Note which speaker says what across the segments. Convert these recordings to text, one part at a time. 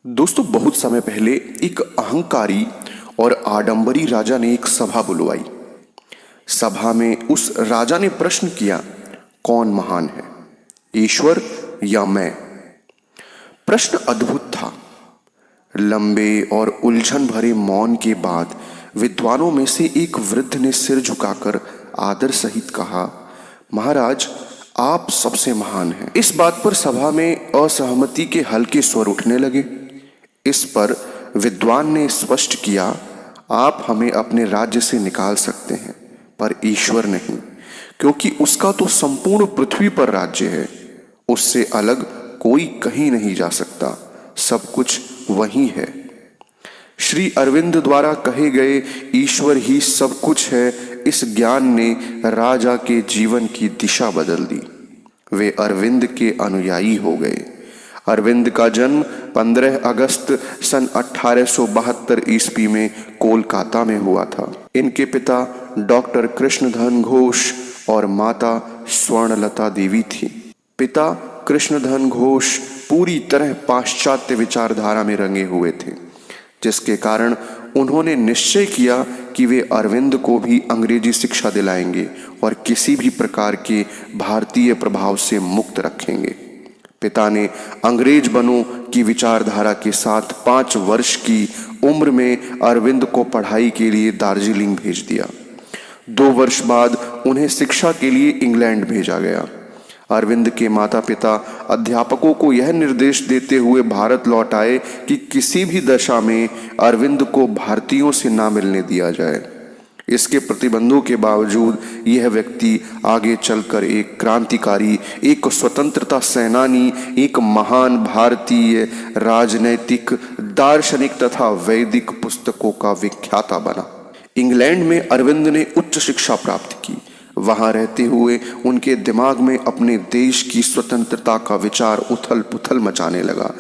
Speaker 1: दोस्तों, बहुत समय पहले एक अहंकारी और आडंबरी राजा ने एक सभा बुलवाई। सभा में उस राजा ने प्रश्न किया, कौन महान है, ईश्वर या मैं? प्रश्न अद्भुत था। लंबे और उलझन भरे मौन के बाद विद्वानों में से एक वृद्ध ने सिर झुकाकर आदर सहित कहा, महाराज, आप सबसे महान हैं। इस बात पर सभा में असहमति के हल्के स्वर उठने लगे। इस पर विद्वान ने स्पष्ट किया, आप हमें अपने राज्य से निकाल सकते हैं पर ईश्वर नहीं, क्योंकि उसका तो संपूर्ण पृथ्वी पर राज्य है। उससे अलग कोई कहीं नहीं जा सकता, सब कुछ वही है। श्री अरविंद द्वारा कहे गए ईश्वर ही सब कुछ है, इस ज्ञान ने राजा के जीवन की दिशा बदल दी। वे अरविंद के अनुयायी हो गए। अरविंद का जन्म 15 अगस्त सन 1872 ईस्वी में कोलकाता में हुआ था। इनके पिता डॉक्टर कृष्णधन घोष और माता स्वर्णलता देवी थी। पिता कृष्णधन घोष पूरी तरह पाश्चात्य विचारधारा में रंगे हुए थे, जिसके कारण उन्होंने निश्चय किया कि वे अरविंद को भी अंग्रेजी शिक्षा दिलाएंगे और किसी भी प्रकार के भारतीय प्रभाव से मुक्त रखेंगे। पिता ने अंग्रेज बनों की विचारधारा के साथ 5 वर्ष की उम्र में अरविंद को पढ़ाई के लिए दार्जिलिंग भेज दिया। 2 वर्ष बाद उन्हें शिक्षा के लिए इंग्लैंड भेजा गया। अरविंद के माता पिता अध्यापकों को यह निर्देश देते हुए भारत लौट आए कि किसी भी दशा में अरविंद को भारतीयों से ना मिलने दिया जाए। इसके प्रतिबंधों के बावजूद यह व्यक्ति आगे चलकर एक क्रांतिकारी, एक स्वतंत्रता सेनानी, एक महान भारतीय राजनैतिक, दार्शनिक तथा वैदिक पुस्तकों का विख्याता बना। इंग्लैंड में अरविंद ने उच्च शिक्षा प्राप्त की। वहां रहते हुए उनके दिमाग में अपने देश की स्वतंत्रता का विचार उथल पुथल मचाने लगा।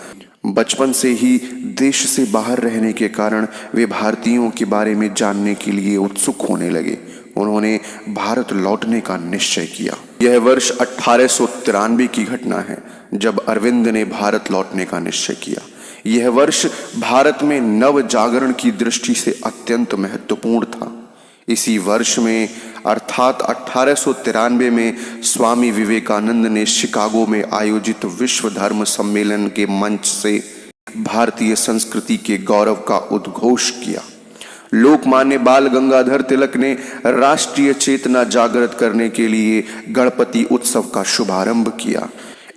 Speaker 1: बचपन से ही देश से बाहर रहने के कारण वे भारतीयों के बारे में जानने के लिए उत्सुक होने लगे। उन्होंने भारत लौटने का निश्चय किया। यह वर्ष 1893 की घटना है, जब अरविंद ने भारत लौटने का निश्चय किया। यह वर्ष भारत में नव जागरण की दृष्टि से अत्यंत महत्वपूर्ण था। इसी वर्ष में अर्थात 1893 में स्वामी विवेकानंद ने शिकागो में आयोजित विश्व धर्म सम्मेलन के मंच से भारतीय संस्कृति के गौरव का उद्घोष किया। लोकमान्य बाल गंगाधर तिलक ने राष्ट्रीय चेतना जागृत करने के लिए गणपति उत्सव का शुभारंभ किया।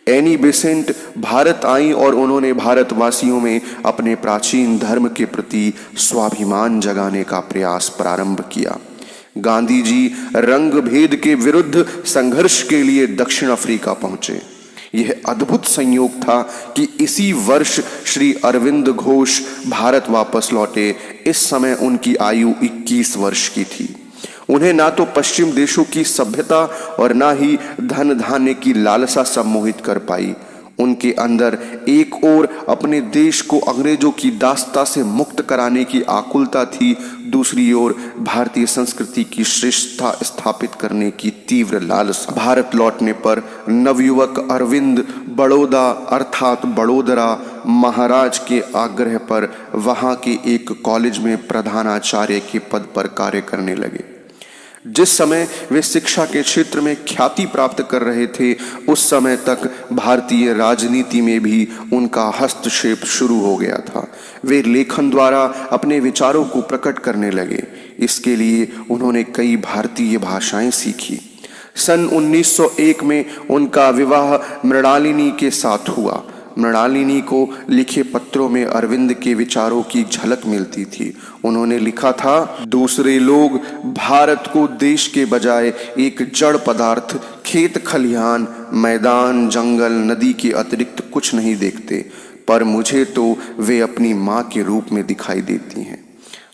Speaker 1: एनी बेसेंट भारत आई और उन्होंने भारतवासियों में अपने प्राचीन धर्म के प्रति स्वाभिमान जगाने का प्रयास प्रारंभ किया। गांधी जी रंग भेद के विरुद्ध संघर्ष के लिए दक्षिण अफ्रीका पहुंचे। यह अद्भुत संयोग था कि इसी वर्ष श्री अरविंद घोष भारत वापस लौटे। इस समय उनकी आयु 21 वर्ष की थी। उन्हें ना तो पश्चिम देशों की सभ्यता और ना ही धन धान्य की लालसा सम्मोहित कर पाई। उनके अंदर एक ओर अपने देश को अंग्रेजों की दासता से मुक्त कराने की आकुलता थी, दूसरी ओर भारतीय संस्कृति की श्रेष्ठता स्थापित करने की तीव्र लालसा। भारत लौटने पर नवयुवक अरविंद बड़ौदा अर्थात बड़ोदरा महाराज के आग्रह पर वहां के एक कॉलेज में प्रधानाचार्य के पद पर कार्य करने लगे। जिस समय वे शिक्षा के क्षेत्र में ख्याति प्राप्त कर रहे थे, उस समय तक भारतीय राजनीति में भी उनका हस्तक्षेप शुरू हो गया था। वे लेखन द्वारा अपने विचारों को प्रकट करने लगे। इसके लिए उन्होंने कई भारतीय भाषाएं सीखी। सन 1901 में उनका विवाह मृणालिनी के साथ हुआ। मृणालिनी को लिखे पत्रों में अरविंद के विचारों की झलक मिलती थी। उन्होंने लिखा था, दूसरे लोग भारत को देश के बजाय एक जड़ पदार्थ, खेत खलिहान, मैदान, जंगल, नदी के अतिरिक्त कुछ नहीं देखते, पर मुझे तो वे अपनी माँ के रूप में दिखाई देती हैं।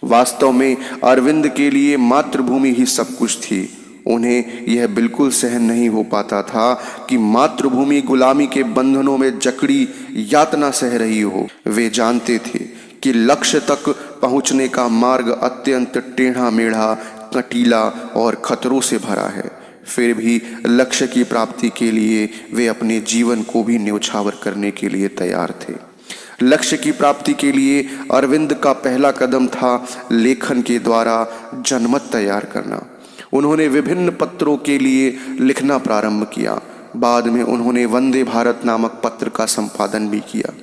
Speaker 1: वास्तव में अरविंद के लिए मातृभूमि ही सब कुछ थी। उन्हें यह बिल्कुल सहन नहीं हो पाता था कि मातृभूमि गुलामी के बंधनों में जकड़ी यातना सह रही हो। वे जानते थे कि लक्ष्य तक पहुंचने का मार्ग अत्यंत टेढ़ा मेढ़ा, कटीला और खतरों से भरा है। फिर भी लक्ष्य की प्राप्ति के लिए वे अपने जीवन को भी न्यौछावर करने के लिए तैयार थे। लक्ष्य की प्राप्ति के लिए अरविंद का पहला कदम था लेखन के द्वारा जनमत तैयार करना। उन्होंने विभिन्न पत्रों के लिए लिखना प्रारंभ किया। बाद में उन्होंने वंदे भारत नामक पत्र का संपादन भी किया।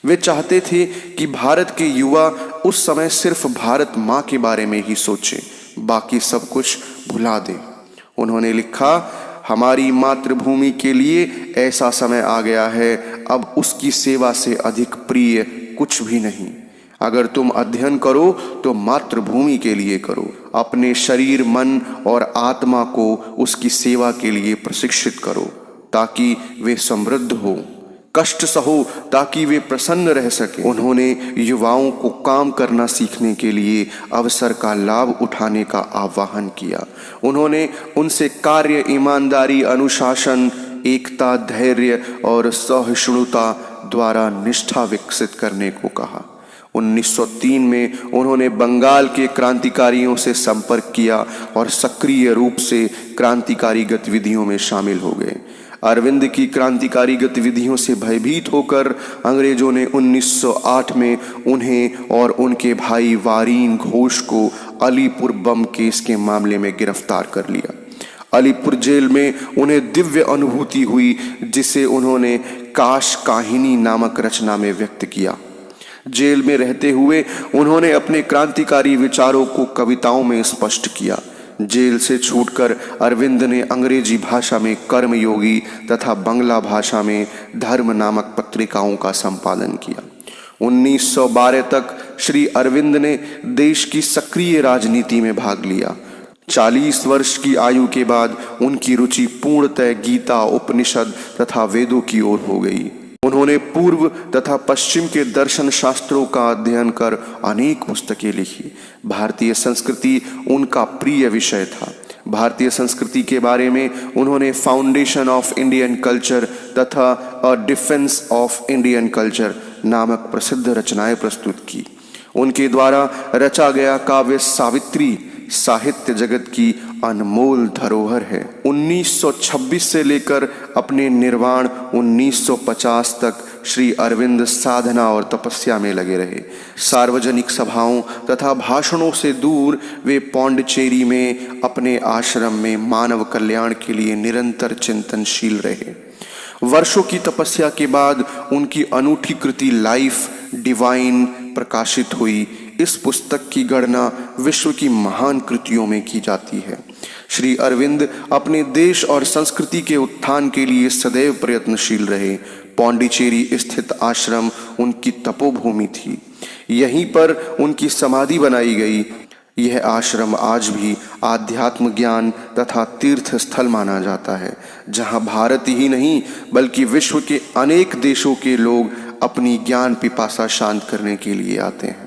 Speaker 1: वे चाहते थे कि भारत के युवा उस समय सिर्फ भारत माँ के बारे में ही सोचें, बाकी सब कुछ भुला दें। उन्होंने लिखा, हमारी मातृभूमि के लिए ऐसा समय आ गया है, अब उसकी सेवा से अधिक प्रिय कुछ भी नहीं। अगर तुम अध्ययन करो तो मातृभूमि के लिए करो। अपने शरीर, मन और आत्मा को उसकी सेवा के लिए प्रशिक्षित करो ताकि वे समृद्ध हो। कष्ट सहो ताकि वे प्रसन्न रह सके। उन्होंने युवाओं को काम करना सीखने के लिए अवसर का लाभ उठाने का आह्वान किया। उन्होंने उनसे कार्य, ईमानदारी, अनुशासन, एकता, धैर्य और सहिष्णुता द्वारा निष्ठा विकसित करने को कहा। 1903 में उन्होंने बंगाल के क्रांतिकारियों से संपर्क किया और सक्रिय रूप से क्रांतिकारी गतिविधियों में शामिल हो गए। अरविंद की क्रांतिकारी गतिविधियों से भयभीत होकर अंग्रेजों ने 1908 में उन्हें और उनके भाई वारीन घोष को अलीपुर बम केस के मामले में गिरफ्तार कर लिया। अलीपुर जेल में उन्हें दिव्य अनुभूति हुई, जिसे उन्होंने काश काहिनी नामक रचना में व्यक्त किया। जेल में रहते हुए उन्होंने अपने क्रांतिकारी विचारों को कविताओं में स्पष्ट किया। जेल से छूटकर अरविंद ने अंग्रेजी भाषा में कर्मयोगी तथा बंगला भाषा में धर्म नामक पत्रिकाओं का संपादन किया। 1912 तक श्री अरविंद ने देश की सक्रिय राजनीति में भाग लिया। 40 वर्ष की आयु के बाद उनकी रुचि पूर्णतः गीता, उपनिषद तथा वेदों की ओर हो गई। उन्होंने पूर्व तथा पश्चिम के दर्शन शास्त्रों का अध्ययन कर अनेक पुस्तकें लिखी। भारतीय संस्कृति उनका प्रिय विषय था। भारतीय संस्कृति के बारे में उन्होंने फाउंडेशन ऑफ इंडियन कल्चर तथा a defence of Indian culture नामक प्रसिद्ध रचनाएं प्रस्तुत की। उनके द्वारा रचा गया काव्य सावित्री साहित्य जगत की अनमोल धरोहर है। 1926 से लेकर अपने निर्वाण 1950 तक श्री अरविंद साधना और तपस्या में लगे रहे। सार्वजनिक सभाओं तथा भाषणों से दूर वे पौंडचेरी में अपने आश्रम में मानव कल्याण के लिए निरंतर चिंतनशील रहे। वर्षों की तपस्या के बाद उनकी अनूठी कृति लाइफ डिवाइन प्रकाशित हुई। इस पुस्तक की गणना विश्व की महान कृतियों में की जाती है। श्री अरविंद अपने देश और संस्कृति के उत्थान के लिए सदैव प्रयत्नशील रहे। पौंडीचेरी स्थित आश्रम उनकी तपोभूमि थी। यहीं पर उनकी समाधि बनाई गई। यह आश्रम आज भी आध्यात्म ज्ञान तथा तीर्थ स्थल माना जाता है, जहां भारत ही नहीं बल्कि विश्व के अनेक देशों के लोग अपनी ज्ञान पिपासा शांत करने के लिए आते हैं।